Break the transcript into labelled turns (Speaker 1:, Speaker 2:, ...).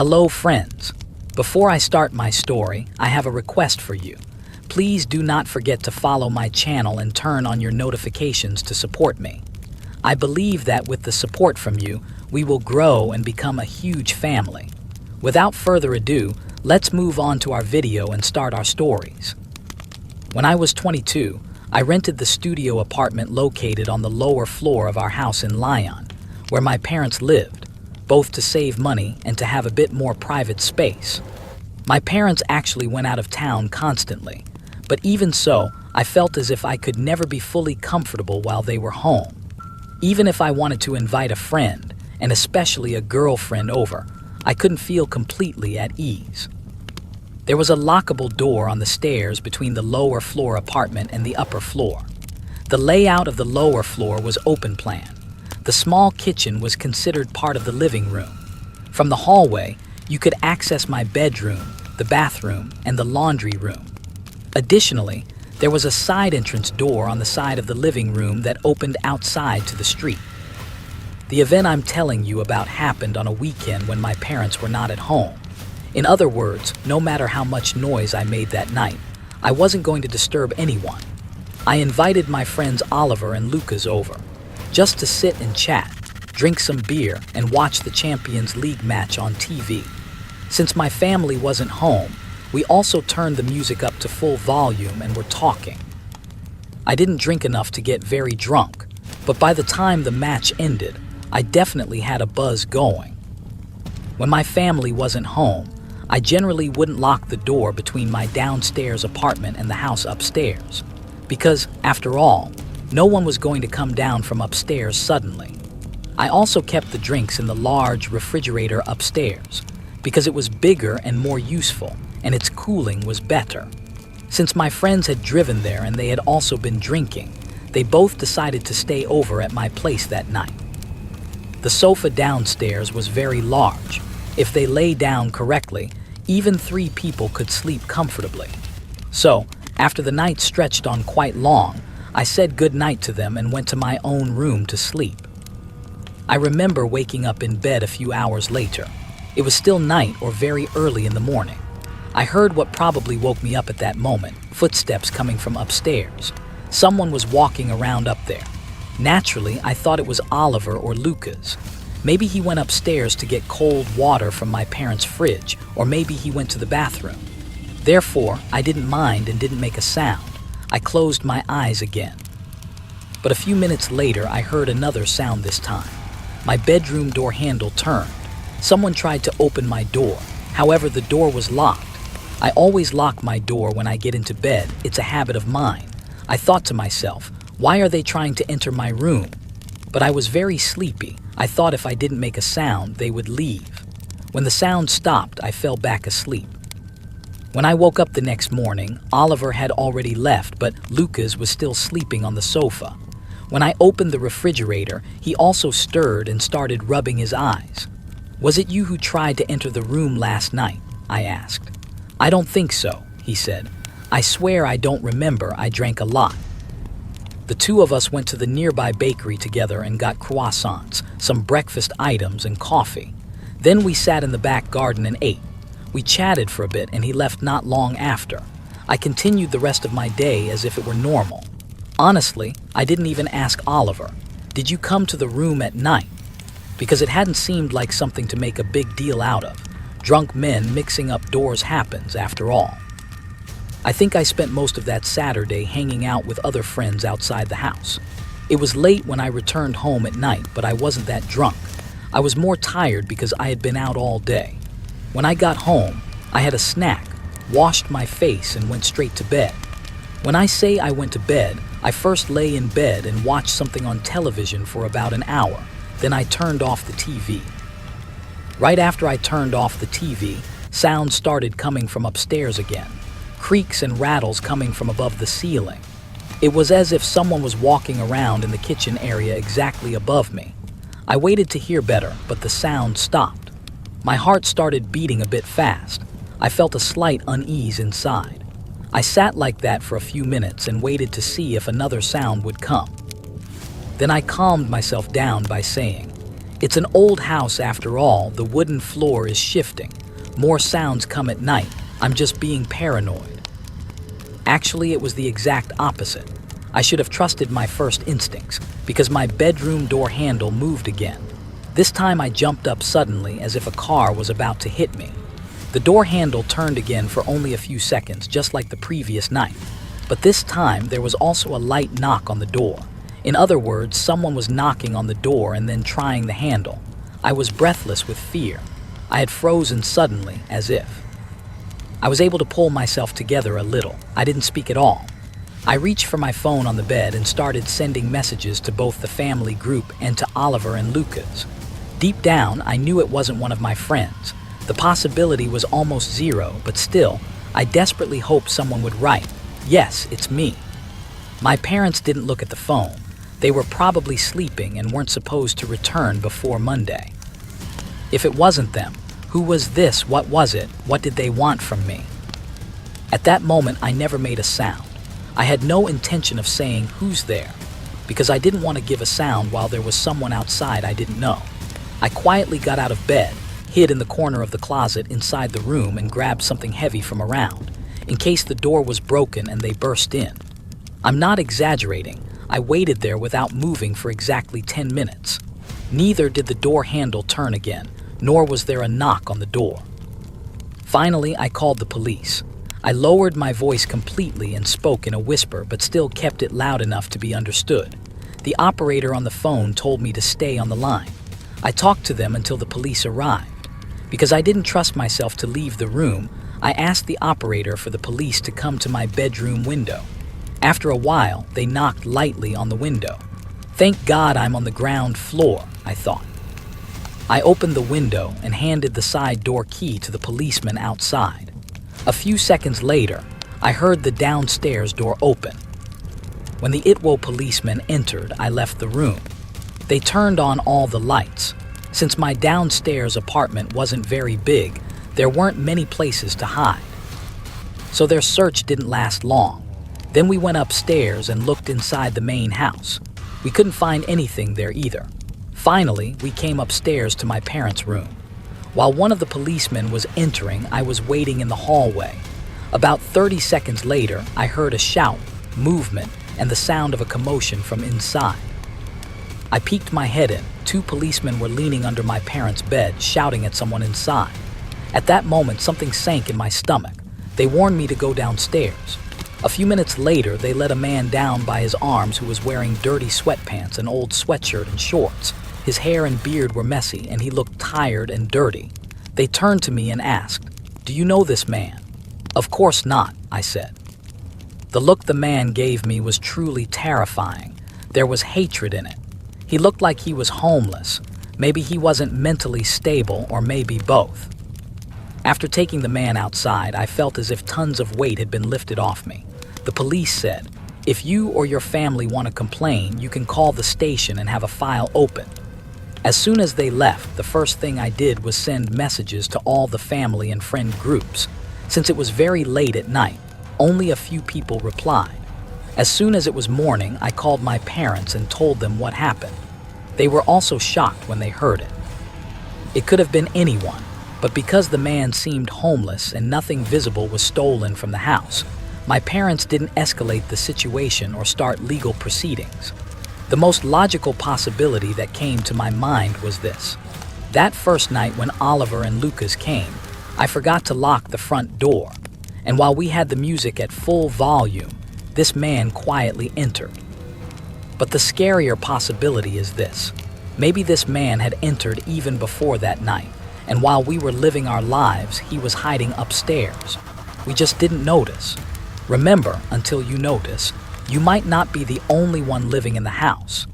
Speaker 1: Hello friends. Before I start my story, I have a request for you. Please do not forget to follow my channel and turn on your notifications to support me. I believe that with the support from you, we will grow and become a huge family. Without further ado, let's move on to our video and start our stories. When I was 22, I rented the studio apartment located on the lower floor of our house in Lyon, where my parents lived, both to save money and to have a bit more private space. My parents actually went out of town constantly, but even so, I felt as if I could never be fully comfortable while they were home. Even if I wanted to invite a friend, and especially a girlfriend over, I couldn't feel completely at ease. There was a lockable door on the stairs between the lower floor apartment and the upper floor. The layout of the lower floor was open plan. The small kitchen was considered part of the living room. From the hallway, you could access my bedroom, the bathroom, and the laundry room. Additionally, there was a side entrance door on the side of the living room that opened outside to the street. The event I'm telling you about happened on a weekend when my parents were not at home. In other words, no matter how much noise I made that night, I wasn't going to disturb anyone. I invited my friends Oliver and Lucas over, just to sit and chat, drink some beer, and watch the Champions League match on TV. Since my family wasn't home, we also turned the music up to full volume and were talking. I didn't drink enough to get very drunk, but by the time the match ended, I definitely had a buzz going. When my family wasn't home, I generally wouldn't lock the door between my downstairs apartment and the house upstairs, because, after all, no one was going to come down from upstairs suddenly. I also kept the drinks in the large refrigerator upstairs, because it was bigger and more useful, and its cooling was better. Since my friends had driven there and they had also been drinking, they both decided to stay over at my place that night. The sofa downstairs was very large. If they lay down correctly, even 3 people could sleep comfortably. So, after the night stretched on quite long, I said good night to them and went to my own room to sleep. I remember waking up in bed a few hours later. It was still night or very early in the morning. I heard what probably woke me up at that moment, footsteps coming from upstairs. Someone was walking around up there. Naturally, I thought it was Oliver or Lucas. Maybe he went upstairs to get cold water from my parents' fridge, or maybe he went to the bathroom. Therefore, I didn't mind and didn't make a sound. I closed my eyes again. But a few minutes later, I heard another sound this time. My bedroom door handle turned. Someone tried to open my door. However, the door was locked. I always lock my door when I get into bed. It's a habit of mine. I thought to myself, why are they trying to enter my room? But I was very sleepy. I thought if I didn't make a sound, they would leave. When the sound stopped, I fell back asleep. When I woke up the next morning, Oliver had already left, but Lucas was still sleeping on the sofa. When I opened the refrigerator, he also stirred and started rubbing his eyes. "Was it you who tried to enter the room last night?" I asked. "I don't think so," he said. "I swear I don't remember. I drank a lot." The 2 of us went to the nearby bakery together and got croissants, some breakfast items, and coffee. Then we sat in the back garden and ate. We chatted for a bit and he left not long after. I continued the rest of my day as if it were normal. Honestly, I didn't even ask Oliver, "Did you come to the room at night?" Because it hadn't seemed like something to make a big deal out of. Drunk men mixing up doors happens, after all. I think I spent most of that Saturday hanging out with other friends outside the house. It was late when I returned home at night, but I wasn't that drunk. I was more tired because I had been out all day. When I got home, I had a snack, washed my face, and went straight to bed. When I say I went to bed, I first lay in bed and watched something on television for about an hour. Then I turned off the TV. Right after I turned off the TV, sounds started coming from upstairs again, creaks and rattles coming from above the ceiling. It was as if someone was walking around in the kitchen area exactly above me. I waited to hear better, but the sound stopped. My heart started beating a bit fast. I felt a slight unease inside. I sat like that for a few minutes and waited to see if another sound would come. Then I calmed myself down by saying, It's an old house after all, the wooden floor is shifting. More sounds come at night. I'm just being paranoid. Actually, it was the exact opposite. I should have trusted my first instincts, because my bedroom door handle moved again. This time I jumped up suddenly as if a car was about to hit me. The door handle turned again for only a few seconds, just like the previous night. But this time there was also a light knock on the door. In other words, someone was knocking on the door and then trying the handle. I was breathless with fear. I had frozen suddenly, as if. I was able to pull myself together a little. I didn't speak at all. I reached for my phone on the bed and started sending messages to both the family group and to Oliver and Lucas. Deep down, I knew it wasn't one of my friends. The possibility was almost zero, but still, I desperately hoped someone would write, "Yes, it's me." My parents didn't look at the phone. They were probably sleeping and weren't supposed to return before Monday. If it wasn't them, who was this? What was it? What did they want from me? At that moment, I never made a sound. I had no intention of saying, "Who's there?" because I didn't want to give a sound while there was someone outside I didn't know. I quietly got out of bed, hid in the corner of the closet inside the room, and grabbed something heavy from around, in case the door was broken and they burst in. I'm not exaggerating. I waited there without moving for exactly 10 minutes. Neither did the door handle turn again, nor was there a knock on the door. Finally, I called the police. I lowered my voice completely and spoke in a whisper, but still kept it loud enough to be understood. The operator on the phone told me to stay on the line. I talked to them until the police arrived. Because I didn't trust myself to leave the room, I asked the operator for the police to come to my bedroom window. After a while, they knocked lightly on the window. Thank God I'm on the ground floor, I thought. I opened the window and handed the side door key to the policeman outside. A few seconds later, I heard the downstairs door open. When the Itwo policeman entered, I left the room. They turned on all the lights. Since my downstairs apartment wasn't very big, there weren't many places to hide. So their search didn't last long. Then we went upstairs and looked inside the main house. We couldn't find anything there either. Finally, we came upstairs to my parents' room. While one of the policemen was entering, I was waiting in the hallway. About 30 seconds later, I heard a shout, movement, and the sound of a commotion from inside. I peeked my head in. 2 policemen were leaning under my parents' bed, shouting at someone inside. At that moment, something sank in my stomach. They warned me to go downstairs. A few minutes later, they let a man down by his arms who was wearing dirty sweatpants, an old sweatshirt, and shorts. His hair and beard were messy, and he looked tired and dirty. They turned to me and asked, "Do you know this man?" "Of course not," I said. The look the man gave me was truly terrifying. There was hatred in it. He looked like he was homeless. Maybe he wasn't mentally stable, or maybe both. After taking the man outside, I felt as if tons of weight had been lifted off me. The police said, "If you or your family want to complain, you can call the station and have a file opened." As soon as they left, the first thing I did was send messages to all the family and friend groups. Since it was very late at night, only a few people replied. As soon as it was morning, I called my parents and told them what happened. They were also shocked when they heard it. It could have been anyone, but because the man seemed homeless and nothing visible was stolen from the house, my parents didn't escalate the situation or start legal proceedings. The most logical possibility that came to my mind was this. That first night when Oliver and Lucas came, I forgot to lock the front door, and while we had the music at full volume, this man quietly entered. But the scarier possibility is this. Maybe this man had entered even before that night, and while we were living our lives, he was hiding upstairs. We just didn't notice. Remember, until you notice, you might not be the only one living in the house.